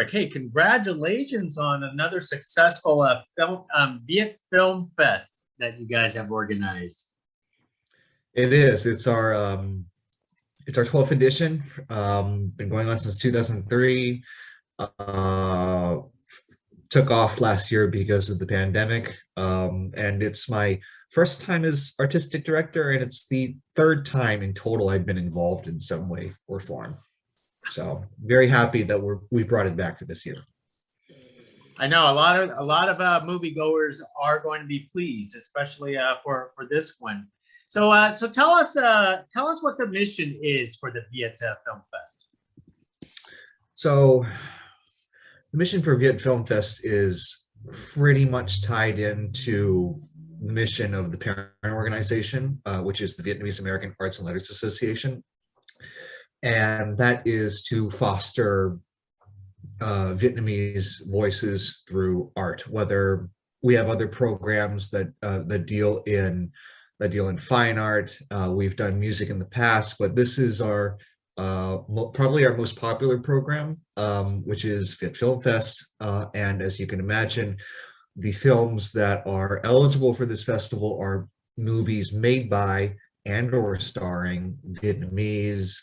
Eric, hey, congratulations on another successful Viet Film Fest that you guys have organized. It is. It's our 12th edition. Been going on since 2003. Uh, Took off last year because of the pandemic. And it's my first time as artistic director, and it's the third time in total I've been involved in some way or form. So very happy that we brought it back for this year. I know a lot of moviegoers are going to be pleased, especially for this one. So tell us what the mission is for the Viet Film Fest. So the mission for Viet Film Fest is pretty much tied into the mission of the parent organization, which is the Vietnamese American Arts and Letters Association. And that is to foster Vietnamese voices through art. Whether we have other programs that deal in fine art, we've done music in the past, but this is our probably our most popular program, which is Viet Film Fest. And as you can imagine, the films that are eligible for this festival are movies made by and or starring Vietnamese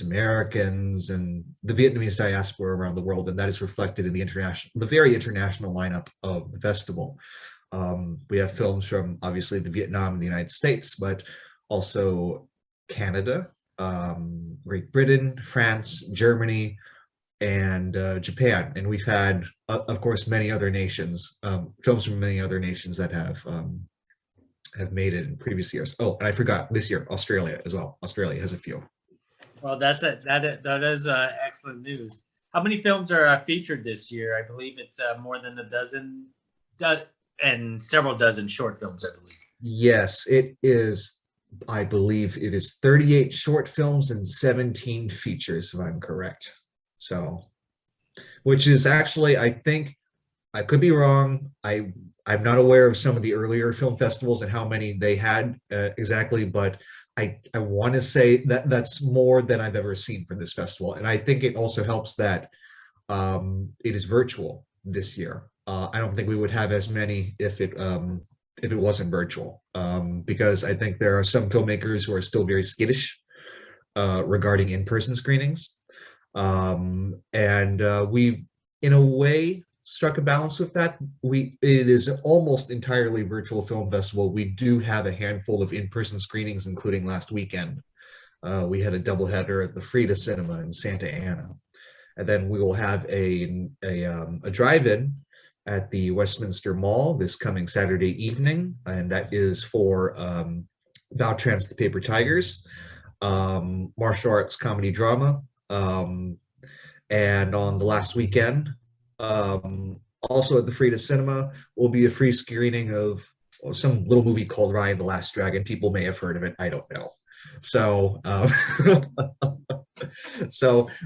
Americans, and the Vietnamese diaspora around the world, and that is reflected in the very international lineup of the festival. We have films from obviously Vietnam and the United States, but also Canada, Great Britain, France, Germany, and Japan. And we've had, of course, many other nations, films from many other nations that have made it in previous years. Oh, and I forgot this year, Australia as well. Australia has a few. Well, that is excellent news. How many films are featured this year? I believe it's more than a dozen, and several dozen short films, I believe. Yes, it is. I believe it is 38 short films and 17 features, if I'm correct. So, which is actually, I think, I could be wrong. I'm not aware of some of the earlier film festivals and how many they had exactly, but I want to say that that's more than I've ever seen for this festival. And I think it also helps that it is virtual this year. I don't think we would have as many if it wasn't virtual, because I think there are some filmmakers who are still very skittish regarding in-person screenings. And we've, in a way, struck a balance with that. It is almost entirely virtual film festival. We do have a handful of in-person screenings, including last weekend. We had a doubleheader at the Frida Cinema in Santa Ana, and then we will have a drive-in at the Westminster Mall this coming Saturday evening, and that is for Bao Tran's The Paper Tigers, martial arts comedy drama. And on the last weekend, also at the Frida Cinema, will be a free screening of some little movie called Raya and the Last Dragon. People may have heard of it. I don't know. So,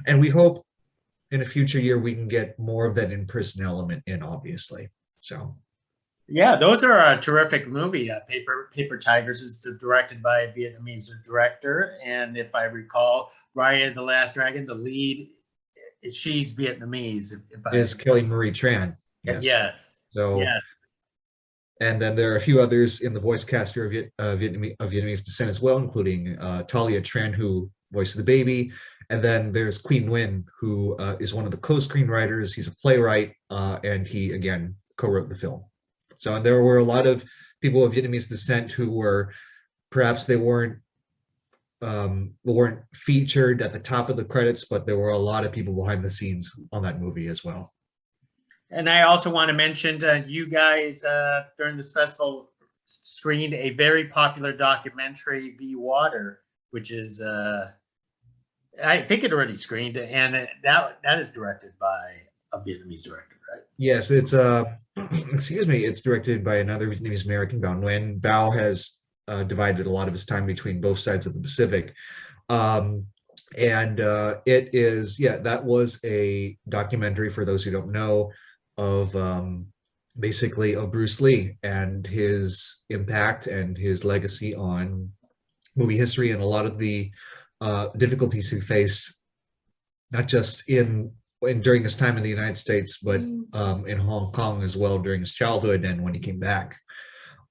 and we hope in a future year we can get more of that in-person element in, obviously. So. Yeah, those are a terrific movie. Paper Tigers is directed by a Vietnamese director, and if I recall, Raya and the Last Dragon, the lead, she's Vietnamese. Is Kelly Marie Tran. Yes. Yes. So, yes. And then there are a few others in the voice cast of Vietnamese descent as well, including Talia Tran, who voiced the baby. And then there's Queen Nguyen, who is one of the co-screenwriters. He's a playwright, and he, again, co-wrote the film. So, and there were a lot of people of Vietnamese descent who were, perhaps they weren't featured at the top of the credits, but there were a lot of people behind the scenes on that movie as well. And I also want to mention you guys during this festival screened a very popular documentary, Be Water, which is I think it already screened, and that is directed by a Vietnamese director, right? Yes, it's excuse me, it's directed by another Vietnamese American, Bao Nguyen. Bao has divided a lot of his time between both sides of the Pacific. It is, yeah, that was a documentary, for those who don't know, of basically of Bruce Lee and his impact and his legacy on movie history, and a lot of the difficulties he faced, not just in and during his time in the United States, but in Hong Kong as well during his childhood and when he came back.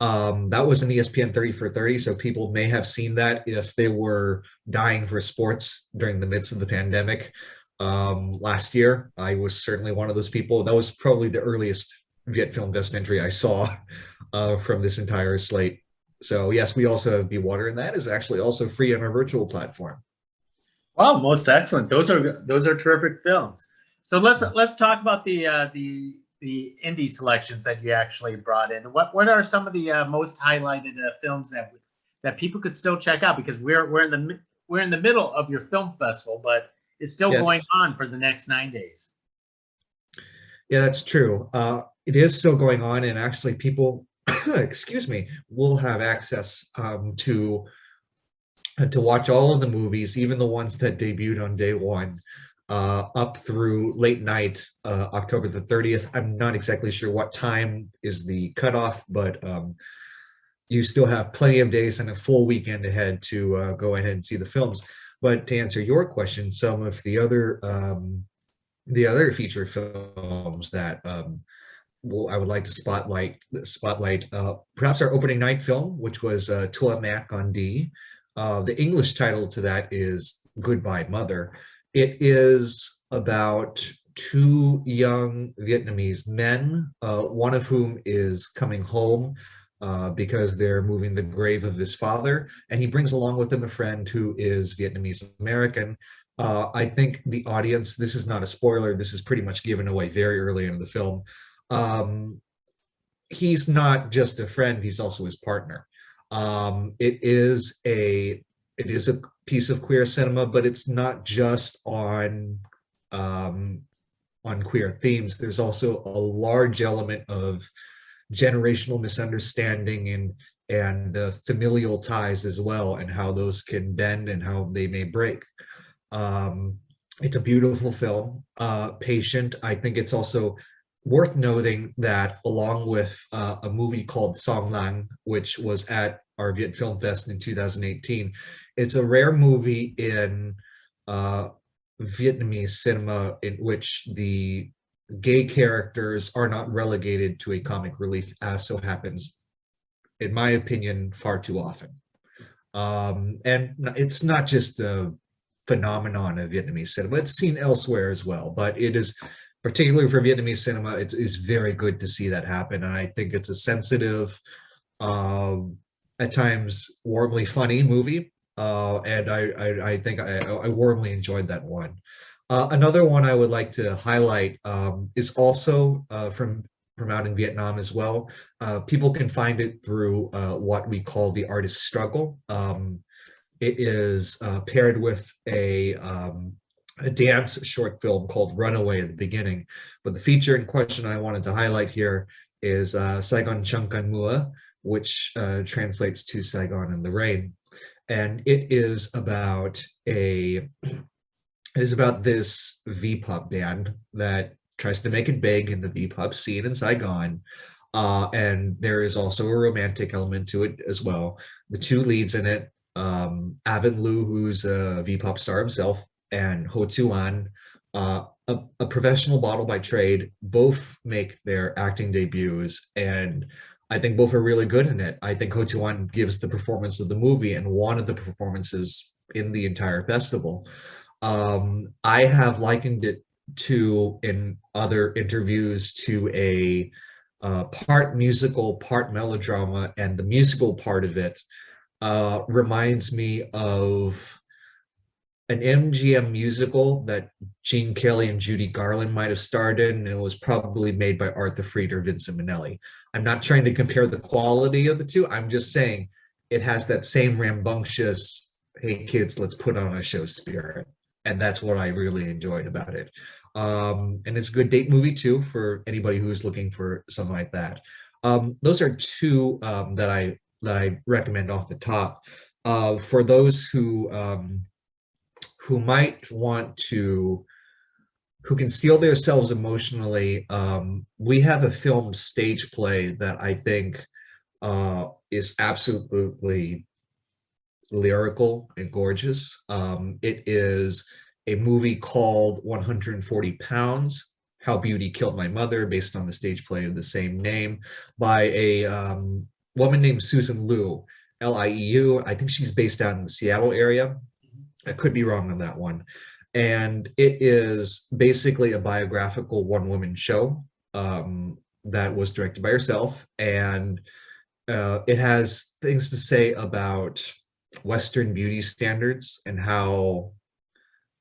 That was an ESPN 30 for 30, so people may have seen that if they were dying for sports during the midst of the pandemic. Last year, I was certainly one of those people. That was probably the earliest Viet Film Fest entry I saw from this entire slate. So yes, we also have Be Water, and that is actually also free on our virtual platform. Wow, most excellent. Those are terrific films. So let's talk about the indie selections that you actually brought in. What are some of the most highlighted films that people could still check out, because we're in the middle of your film festival, but it's still going on for the next 9 days. Yeah, that's true. It is still going on, and actually people, excuse me, will have access to watch all of the movies, even the ones that debuted on day one, up through late night, October the 30th. I'm not exactly sure what time is the cutoff, but you still have plenty of days and a full weekend ahead to go ahead and see the films. But to answer your question, some of the other feature films that I would like to spotlight perhaps our opening night film, which was Tua Mac on D. The English title to that is Goodbye Mother. It is about two young Vietnamese men, one of whom is coming home because they're moving the grave of his father, and he brings along with him a friend who is Vietnamese American. I think the audience, this is not a spoiler, this is pretty much given away very early in the film. He's not just a friend, he's also his partner. It is a piece of queer cinema, but it's not just on queer themes. There's also a large element of generational misunderstanding and familial ties as well, and how those can bend and how they may break. It's a beautiful film. Patient. I think it's also worth noting that along with a movie called Song Lang, which was at our Viet Film Fest in 2018, it's a rare movie in Vietnamese cinema in which the gay characters are not relegated to a comic relief, as so happens, in my opinion, far too often. And it's not just a phenomenon of Vietnamese cinema, it's seen elsewhere as well, but it is, particularly for Vietnamese cinema, it is very good to see that happen. And I think it's a sensitive, at times warmly funny movie. And I think I warmly enjoyed that one. Another one I would like to highlight is also from out in Vietnam as well. People can find it through what we call the artist struggle. It is paired with a dance short film called Runaway at the beginning. But the feature in question I wanted to highlight here is Saigon Changkan Mua, which translates to Saigon in the Rain. And it is about this V-pop band that tries to make it big in the V-pop scene in Saigon. And there is also a romantic element to it as well. The two leads in it, Avin Lu, who's a V-pop star himself, and Ho Tuan, a professional model by trade, both make their acting debuts, and I think both are really good in it. I think Ho Tuan gives the performance of the movie and one of the performances in the entire festival. I have likened it to, in other interviews, to a part musical, part melodrama, and the musical part of it reminds me of an MGM musical that Gene Kelly and Judy Garland might have starred in, and it was probably made by Arthur Freed or Vincent Minnelli. I'm not trying to compare the quality of the two. I'm just saying it has that same rambunctious, hey kids, let's put on a show spirit. And that's what I really enjoyed about it. And it's a good date movie too, for anybody who's looking for something like that. Those are two that I recommend off the top. For those who might want to, who can steel themselves emotionally, we have a filmed stage play that I think is absolutely lyrical and gorgeous. It is a movie called 140 Pounds, How Beauty Killed My Mother, based on the stage play of the same name by a woman named Susan Liu, Lieu. I think she's based out in the Seattle area. I could be wrong on that one. And it is basically a biographical one-woman show that was directed by herself. And it has things to say about Western beauty standards and how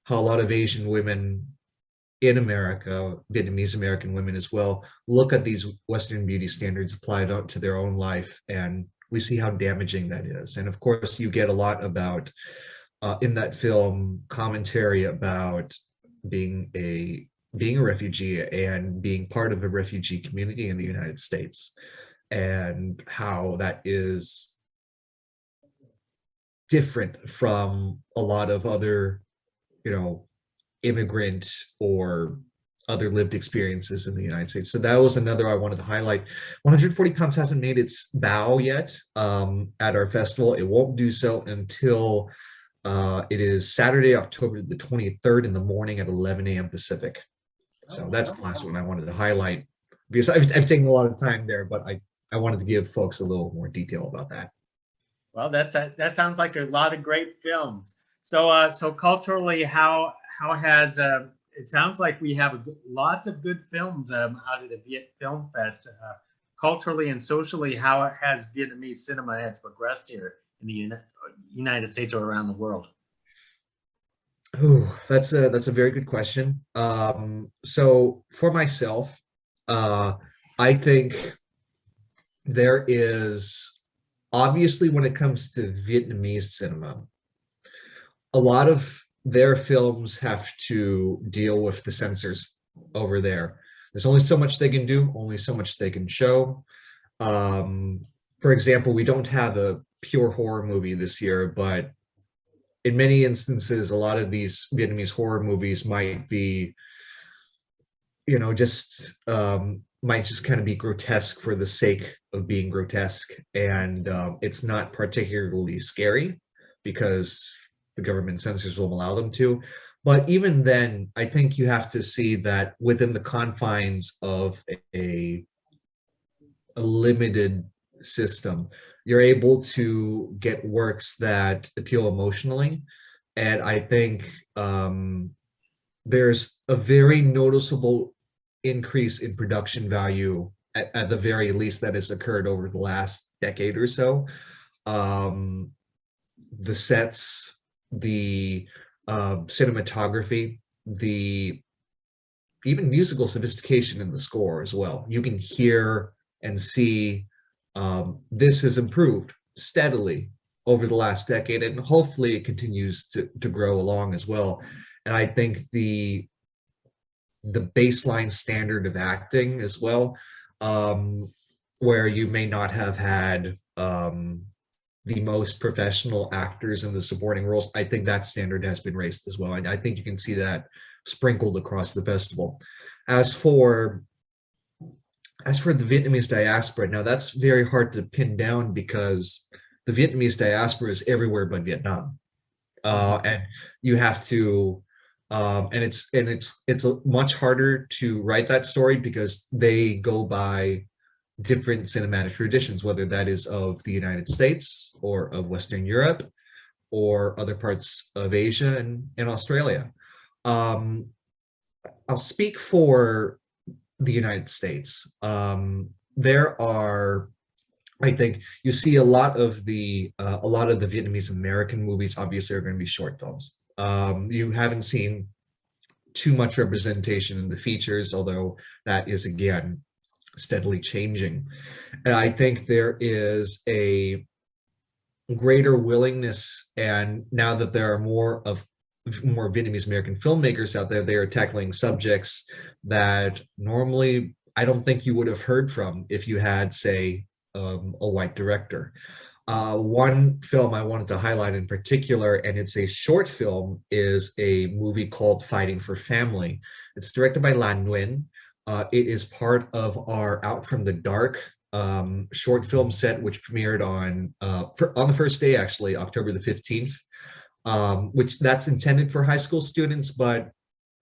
a lot of Asian women in America, Vietnamese American women as well, look at these Western beauty standards applied out to their own life, and we see how damaging that is. And of course, you get a lot about in that film commentary about being a refugee and being part of a refugee community in the United States, and how that is different from a lot of other, immigrant or other lived experiences in the United States. So that was another I wanted to highlight. 140 Pounds hasn't made its bow yet at our festival. It won't do so until it is Saturday, October the 23rd in the morning at 11 a.m. Pacific. So that's the last one I wanted to highlight, because I've taken a lot of time there, but I wanted to give folks a little more detail about that. Well, that sounds like a lot of great films. So so culturally, how has it sounds like we have lots of good films out of the Viet Film Fest. Culturally and socially, how has Vietnamese cinema has progressed here in the United States or around the world? Oh, that's a very good question. So for myself, I think there is, obviously, when it comes to Vietnamese cinema, a lot of their films have to deal with the censors over there. There's only so much they can do, only so much they can show. For example, we don't have a pure horror movie this year, but in many instances, a lot of these Vietnamese horror movies might be, might just kind of be grotesque for the sake of being grotesque. And it's not particularly scary because the government censors won't allow them to. But even then, I think you have to see that within the confines of a limited system, you're able to get works that appeal emotionally. And I think there's a very noticeable increase in production value at the very least that has occurred over the last decade or so. The sets, the cinematography, the even musical sophistication in the score as well. You can hear and see this has improved steadily over the last decade, and hopefully it continues to grow along as well. And I think the baseline standard of acting as well, where you may not have had the most professional actors in the supporting roles, I think that standard has been raised as well. And I think you can see that sprinkled across the festival. As for the Vietnamese diaspora, now that's very hard to pin down because the Vietnamese diaspora is everywhere but Vietnam. And you have to, and it's much harder to write that story because they go by different cinematic traditions, whether that is of the United States or of Western Europe or other parts of Asia and Australia. I'll speak for the United States. There are, I think you see a lot of the Vietnamese American movies obviously are going to be short films. You haven't seen too much representation in the features, although that is again steadily changing. And I think there is a greater willingness, and now that there are more Vietnamese American filmmakers out there, they are tackling subjects that normally I don't think you would have heard from if you had, say, a white director. One film I wanted to highlight in particular, and it's a short film, is a movie called Fighting for Family. It's directed by Lan Nguyen. It is part of our Out from the Dark short film set, which premiered on the first day, actually, October the 15th. which that's intended for high school students, but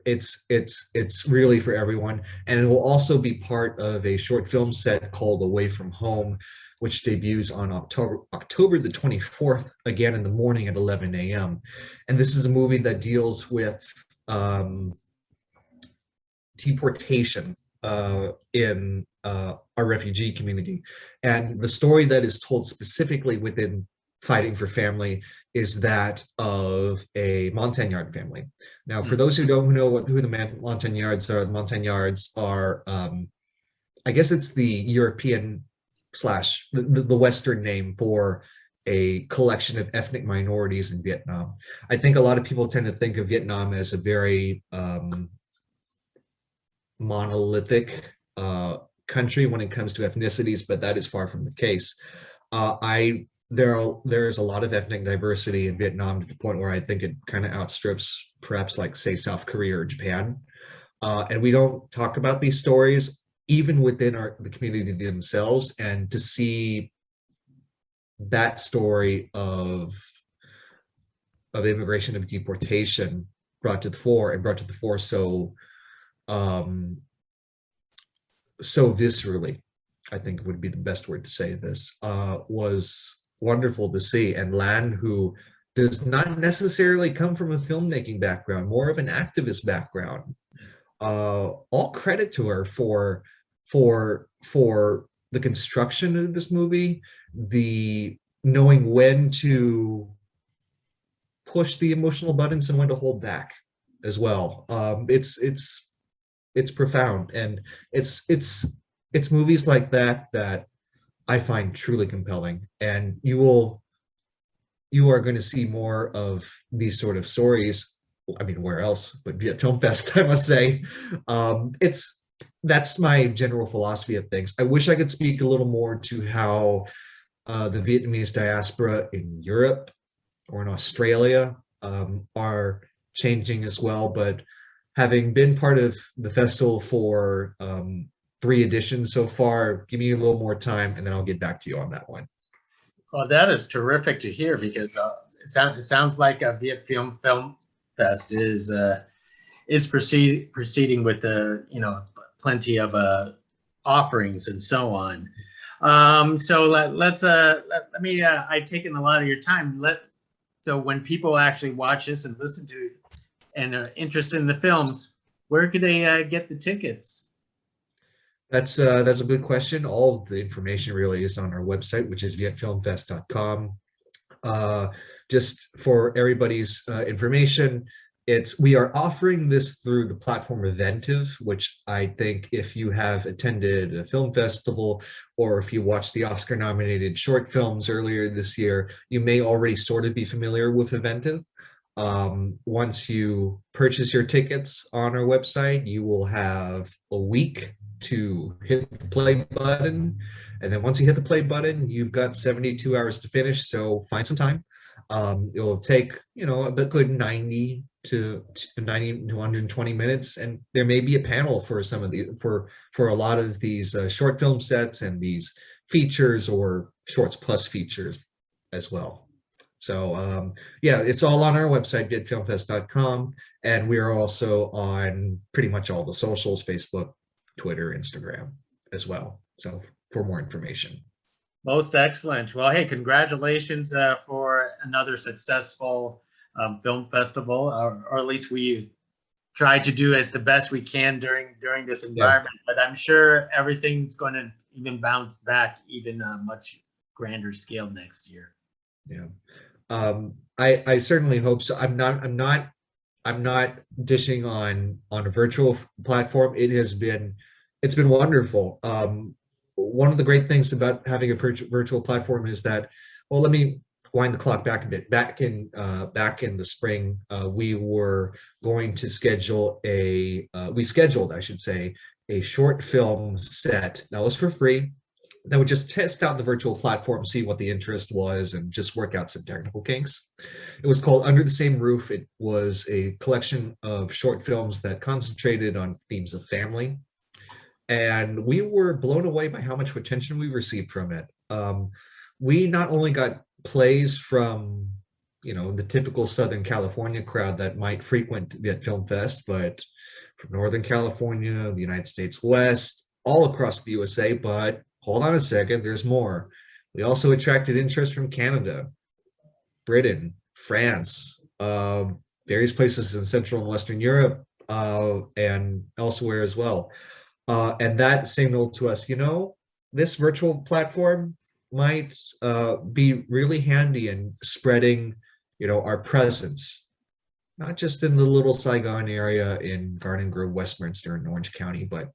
it's really for everyone. And it will also be part of a short film set called Away from Home, which debuts on October the 24th, again in the morning at 11 a.m. And this is a movie that deals with deportation in our refugee community. And the story that is told specifically within Fighting for Family is that of a Montagnard family. Now, for those who don't know who the Montagnards are, I guess it's the European slash the Western name for a collection of ethnic minorities in Vietnam. I think a lot of people tend to think of Vietnam as a very monolithic country when it comes to ethnicities, but that is far from the case. There's a lot of ethnic diversity in Vietnam to the point where I think it kind of outstrips perhaps like say South Korea or Japan. And we don't talk about these stories even within the community themselves. And to see that story of immigration, of deportation brought to the fore so viscerally, I think would be the best word to say this, was wonderful to see. And Lan, who does not necessarily come from a filmmaking background, more of an activist background, all credit to her for the construction of this movie, the knowing when to push the emotional buttons and when to hold back as well. It's profound, and it's movies like that I find truly compelling, and you are going to see more of these sort of stories. I mean, where else but Viet Film Fest, I must say. That's my general philosophy of things. I wish I could speak a little more to how the Vietnamese diaspora in Europe or in Australia are changing as well, but having been part of the festival for 3 editions so far, give me a little more time and then I'll get back to you on that one. Well, that is terrific to hear, because it sounds like a Viet Film Fest is proceeding with plenty of offerings and so on. So let me I've taken a lot of your time. So when people actually watch this and listen to and are interested in the films, where could they get the tickets? That's a good question. All of the information really is on our website, which is vietfilmfest.com. Just for everybody's information, we are offering this through the platform Eventive, which I think if you have attended a film festival or if you watched the Oscar-nominated short films earlier this year, you may already sort of be familiar with Eventive. Once you purchase your tickets on our website, you will have a week to hit the play button. And then once you hit the play button, you've got 72 hours to finish. So find some time. It will take, a good 90 to 120 minutes. And there may be a panel for some of the, for a lot of these short film sets and these features or shorts plus features as well. So yeah, it's all on our website, vietfilmfest.com. And we are also on pretty much all the socials, Facebook, Twitter, Instagram as well. So for more information. Most excellent. Well, hey, congratulations for another successful film festival, or at least we try to do as the best we can during this environment. Yeah. But I'm sure everything's going to even bounce back even much grander scale next year. Yeah, I certainly hope so. I'm not dishing on a virtual platform. It's been wonderful. One of the great things about having a virtual platform is that, well, let me wind the clock back a bit. Back in the spring, we were going to schedule we scheduled, I should say, a short film set that was for free, that would just test out the virtual platform, see what the interest was, and just work out some technical kinks. It was called Under the Same Roof. It was a collection of short films that concentrated on themes of family. And we were blown away by how much attention we received from it. We not only got plays from the typical Southern California crowd that might frequent Viet Film Fest, but from Northern California, the United States West, all across the USA. But hold on a second, there's more. We also attracted interest from Canada, Britain, France, various places in Central and Western Europe, and elsewhere as well. And that signaled to us, this virtual platform might be really handy in spreading, our presence, not just in the Little Saigon area in Garden Grove, Westminster, and Orange County, but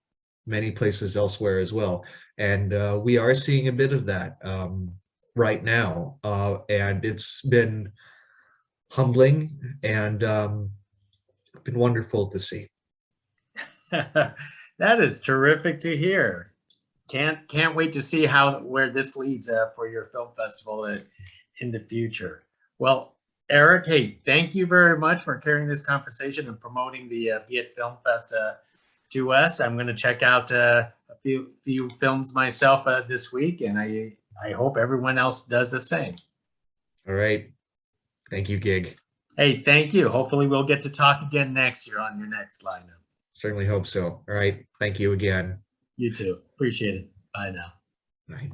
many places elsewhere as well. And we are seeing a bit of that right now. And it's been humbling and been wonderful to see. That is terrific to hear. Can't wait to see where this leads for your film festival in the future. Well, Eric, hey, thank you very much for carrying this conversation and promoting the Viet Film Fest to us. I'm going to check out a few films myself this week, and I hope everyone else does the same. All right. Thank you, Gig. Hey, thank you. Hopefully we'll get to talk again next year on your next lineup. Certainly hope so. All right. Thank you again. You too. Appreciate it. Bye now. Bye.